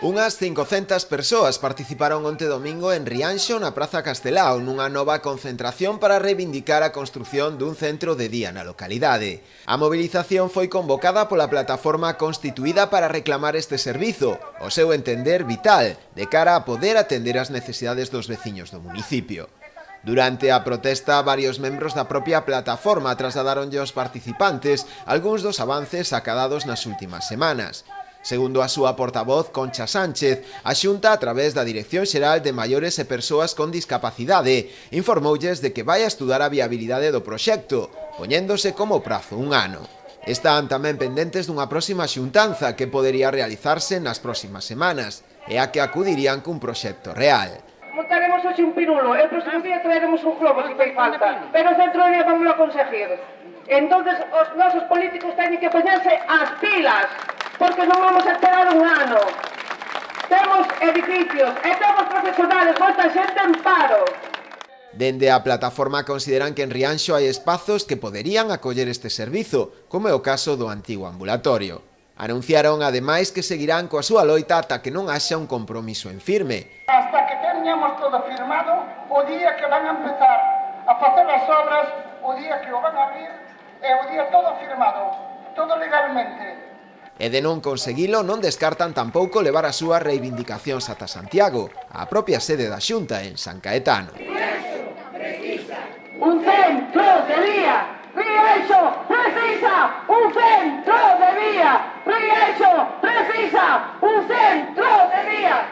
Unhas 500 persoas participaron onte domingo en Rianxo na Praza Castelao nunha nova concentración para reivindicar a construción dun centro de día na localidade. A movilización foi convocada pola plataforma constituída para reclamar este servizo, o seu entender vital, de cara a poder atender as necesidades dos veciños do municipio. Durante a protesta, varios membros da propia plataforma trasladaronlle aos participantes algúns dos avances acadados nas últimas semanas. Segundo a súa portavoz, Concha Sánchez, a Xunta, a través da Dirección Xeral de Maiores e Persoas con Discapacidade, informoulles de que vai a estudar a viabilidade do proxecto, poñéndose como prazo un ano. Están tamén pendentes dunha próxima xuntanza que podería realizarse nas próximas semanas, e a que acudirían cun proxecto real. Montaremos hoxe un pirulo, el próximo día traeremos un globo se fai falta, pero o centro de día vamos a conseguir. Entonces os nosos políticos teñen que poñerse as pilas, porque non vamos a esperar un ano. Temos edificios e temos profesionales, moita xente en paro. Dende a plataforma consideran que en Rianxo hai espazos que poderían acoller este servizo, como é o caso do antigo ambulatorio. Anunciaron ademais que seguirán coa súa loita ata que non haxa un compromiso en firme. Hasta que teñamos todo firmado, o día que van a empezar a facer as obras, o día que o van a abrir, e o día todo firmado, todo legalmente. E de non conseguilo, non descartan tampouco levar as súas reivindicacións ata Santiago, a propia sede da Xunta en San Caetano. Un centro de día, Rianxo precisa un centro de día, Rianxo precisa un centro de día.